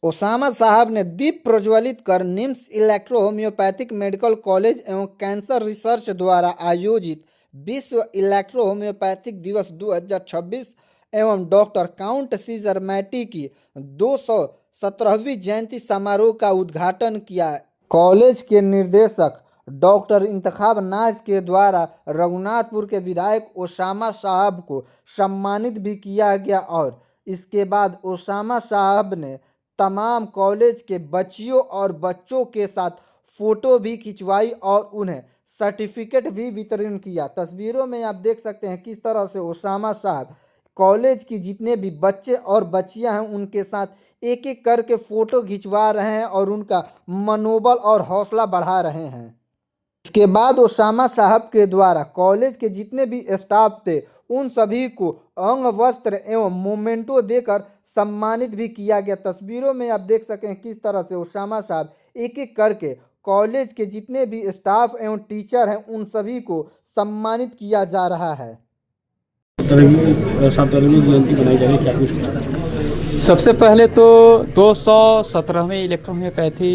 Osama साहब ने दीप प्रज्वलित कर NIMS electro homeopathic medical college एवं कैंसर रिसर्च द्वारा आयोजित विश्व इलेक्ट्रो होम्योपैथिक दिवस 2026 एवं डॉक्टर काउंट सीजर मैटी की 217वीं जयंती समारोह का उद्घाटन किया। कॉलेज के निर्देशक डॉक्टर इंतखाब नाज के द्वारा रघुनाथपुर के विधायक ओसामा साहब को सम्मानित भी किया गया और इसके बाद ओसामा साहब ने तमाम कॉलेज के बच्चियों और बच्चों के साथ फोटो भी खिंचवाई और उन्हें सर्टिफिकेट भी वितरण किया। तस्वीरों में आप देख सकते हैं किस तरह से ओसामा साहब कॉलेज की जितने भी बच्चे और बच्चियां हैं उनके साथ एक एक करके फोटो खिंचवा रहे हैं और उनका मनोबल और हौसला बढ़ा रहे हैं। इसके बाद ओसामा साहब के द्वारा कॉलेज के जितने भी स्टाफ थे उन सभी को अंग वस्त्र एवं मोमेंटो देकर सम्मानित भी किया गया। तस्वीरों में आप देख सकें किस तरह से ओसामा साहब एक एक करके कॉलेज के जितने भी स्टाफ एवं टीचर हैं उन सभी को सम्मानित किया जा रहा है। सबसे पहले तो 217वें इलेक्ट्रो होम्योपैथी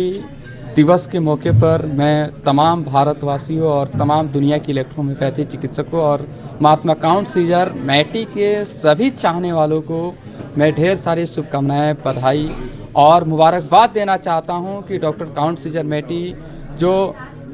दिवस के मौके पर मैं तमाम भारतवासियों और तमाम दुनिया के इलेक्ट्रो होम्योपैथी चिकित्सकों और महात्मा काउंट सीजर मैटी के सभी चाहने वालों को मैं ढेर सारी शुभकामनाएं, बधाई और मुबारकबाद देना चाहता हूं कि डॉक्टर काउंट सीजर मैटी जो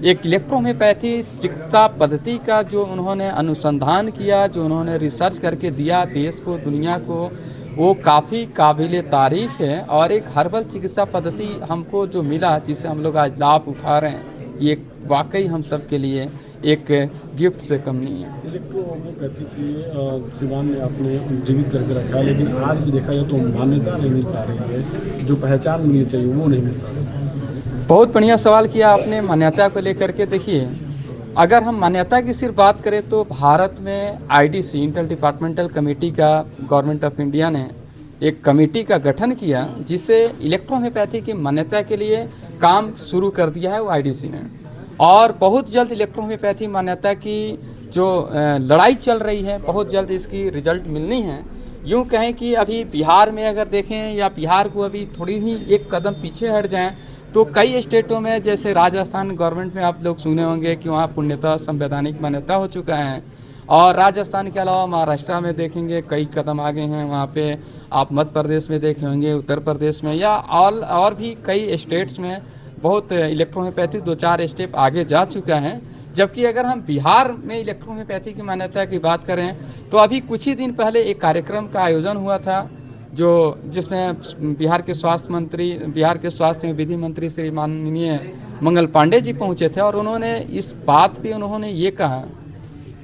एक इलेक्ट्रो होम्योपैथी चिकित्सा पद्धति का जो उन्होंने अनुसंधान किया, जो उन्होंने रिसर्च करके दिया देश को, दुनिया को, वो काफ़ी काबिल तारीफ़ है। और एक हर्बल चिकित्सा पद्धति हमको जो मिला, जिसे हम लोग आज लाभ उठा रहे हैं, ये वाकई हम सब के लिए एक गिफ्ट से कम नहीं है। इलेक्ट्रो होम्योपैथी की सिवान में आपने जीवित करके रखा है, लेकिन आज भी देखा जाए तो मान्यता नहीं मिल पा रही है, जो पहचान मिलनी चाहिए वो नहीं मिल पा रही है। बहुत बढ़िया सवाल किया आपने मान्यता को लेकर के। देखिए, अगर हम मान्यता की सिर्फ बात करें तो भारत में IDC इंटर डिपार्टमेंटल कमेटी का गवर्नमेंट ऑफ इंडिया ने एक कमेटी का गठन किया, जिसे इलेक्ट्रो होम्योपैथी की मान्यता के लिए काम शुरू कर दिया है वो IDC ने। और बहुत जल्द इलेक्ट्रो होम्योपैथी मान्यता की जो लड़ाई चल रही है, बहुत जल्द इसकी रिजल्ट मिलनी है। यूँ कहें कि अभी बिहार में अगर देखें या बिहार को अभी थोड़ी ही एक कदम पीछे हट जाएं तो कई स्टेटों में, जैसे राजस्थान गवर्नमेंट में आप लोग सुने होंगे कि वहाँ पूर्णतः संवैधानिक मान्यता हो चुका है। और राजस्थान के अलावा महाराष्ट्र में देखेंगे कई कदम आगे हैं। वहाँ पे आप मध्य प्रदेश में देखे होंगे, उत्तर प्रदेश में या और भी कई स्टेट्स में बहुत इलेक्ट्रो होम्योपैथी 2-4 स्टेप आगे जा चुका है। जबकि अगर हम बिहार में इलेक्ट्रो होम्योपैथी की मान्यता की बात करें तो अभी कुछ ही दिन पहले एक कार्यक्रम का आयोजन हुआ था जिसमें बिहार के स्वास्थ्य एवं विधि मंत्री श्री माननीय मंगल पांडे जी पहुंचे थे। और उन्होंने इस बात पे उन्होंने ये कहा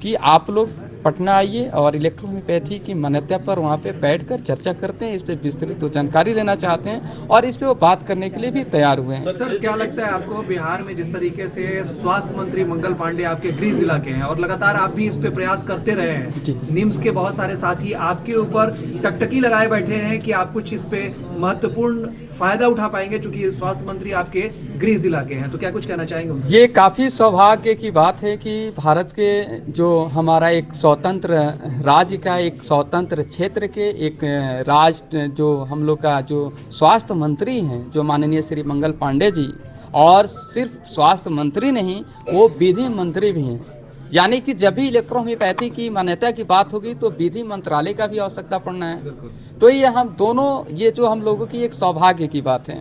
कि आप लोग पटना आइए और इलेक्ट्रो होम्योपैथी की मान्यता पर वहाँ पे बैठकर चर्चा करते हैं, इस पे विस्तृत जानकारी लेना चाहते हैं और इस पे वो बात करने के लिए भी तैयार हुए हैं। सर, क्या लगता है आपको बिहार में जिस तरीके से स्वास्थ्य मंत्री मंगल पांडे आपके गृह जिला के हैं और लगातार आप भी इस पे प्रयास करते रहे हैं, निम्स के बहुत सारे साथी आपके ऊपर टकटकी लगाए बैठे हैं कि आप कुछ इस पे महत्वपूर्ण फायदा उठा पाएंगे, चूंकि स्वास्थ्य मंत्री आपके गृह जिला के हैं, तो क्या कुछ कहना चाहेंगे उनसे? ये काफ़ी सौभाग्य की बात है कि भारत के जो हमारा एक स्वतंत्र राज्य का, एक स्वतंत्र क्षेत्र के एक राष्ट्र जो हम लोग का जो स्वास्थ्य मंत्री हैं, जो माननीय श्री मंगल पांडे जी, और सिर्फ स्वास्थ्य मंत्री नहीं, वो विधि मंत्री भी हैं। यानी कि जब भी इलेक्ट्रो होम्योपैथी की मान्यता की बात होगी तो विधि मंत्रालय का भी आवश्यकता पड़ना है। तो ये हम दोनों, ये जो हम लोगों की एक सौभाग्य की बात है।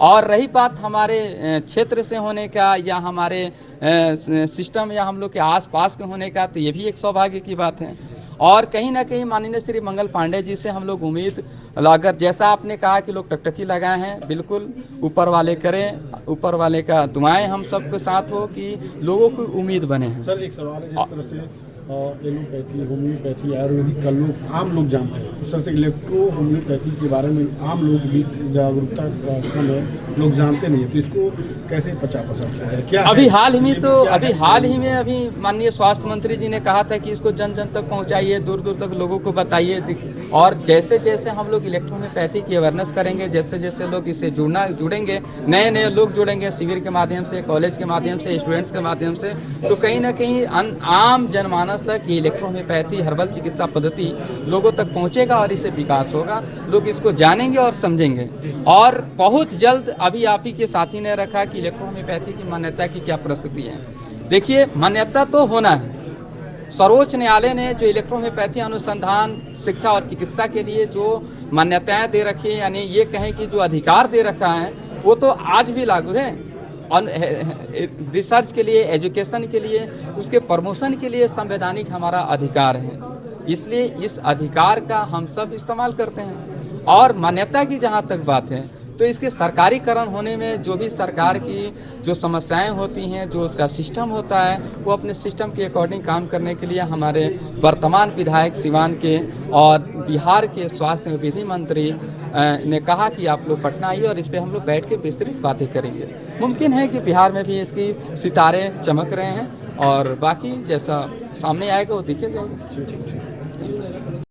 और रही बात हमारे क्षेत्र से होने का या हमारे सिस्टम या हम लोग के आसपास के होने का, तो ये भी एक सौभाग्य की बात है। और कहीं ना कहीं माननीय श्री मंगल पांडे जी से हम लोग उम्मीद, अगर जैसा आपने कहा कि लोग टकटकी लगाए हैं, बिल्कुल ऊपर वाले करें, ऊपर वाले का दुआएं हम सबके साथ हो कि लोगों को उम्मीद बने हैं। सर, एक सवाल है, जिस तरह से एलोपैथी, होम्योपैथी, आयुर्वेदिक का लोग आम लोग जानते हैं, उस तरह से इलेक्ट्रो होम्योपैथी के बारे में आम लोग भी जागरूकता का कम है, लोग जानते नहीं है, तो इसको कैसे प्रचार प्रसार है? क्या अभी हाल ही में अभी माननीय स्वास्थ्य मंत्री जी ने कहा था कि इसको जन जन तक पहुंचाइए, दूर दूर तक लोगों को बताइए। और जैसे जैसे हम लोग इलेक्ट्रोहोम्योपैथी की अवेयरनेस करेंगे, जैसे जैसे लोग इससे जुड़ेंगे, नए नए लोग जुड़ेंगे शिविर के माध्यम से, कॉलेज के माध्यम से, स्टूडेंट्स के माध्यम से, तो कहीं ना कहीं आम जनमानस तक ये इलेक्ट्रोहोम्योपैथी हर्बल चिकित्सा पद्धति लोगों तक पहुंचेगा और इससे विकास होगा, लोग इसको जानेंगे और समझेंगे। और बहुत जल्द, अभी आप ही के साथी ने रखा कि इलेक्ट्रोहोम्योपैथी की मान्यता की क्या परिस्थिति है। देखिए, मान्यता तो होना है। सर्वोच्च न्यायालय ने जो इलेक्ट्रोहोम्योपैथी अनुसंधान, शिक्षा और चिकित्सा के लिए जो मान्यताएं दे रखी है, यानी ये कहें कि जो अधिकार दे रखा है, वो तो आज भी लागू है। रिसर्च के लिए, एजुकेशन के लिए, उसके प्रमोशन के लिए संवैधानिक हमारा अधिकार है, इसलिए इस अधिकार का हम सब इस्तेमाल करते हैं। और मान्यता की जहाँ तक बात है, तो इसके सरकारीकरण होने में जो भी सरकार की जो समस्याएं होती हैं, जो उसका सिस्टम होता है, वो अपने सिस्टम के अकॉर्डिंग काम करने के लिए हमारे वर्तमान विधायक सिवान के और बिहार के स्वास्थ्य एवं विधि मंत्री ने कहा कि आप लोग पटना आइए और इस पर हम लोग बैठ के विस्तृत बातें करेंगे। मुमकिन है कि बिहार में भी इसकी सितारे चमक रहे हैं और बाकी जैसा सामने आएगा वो दिखेगा।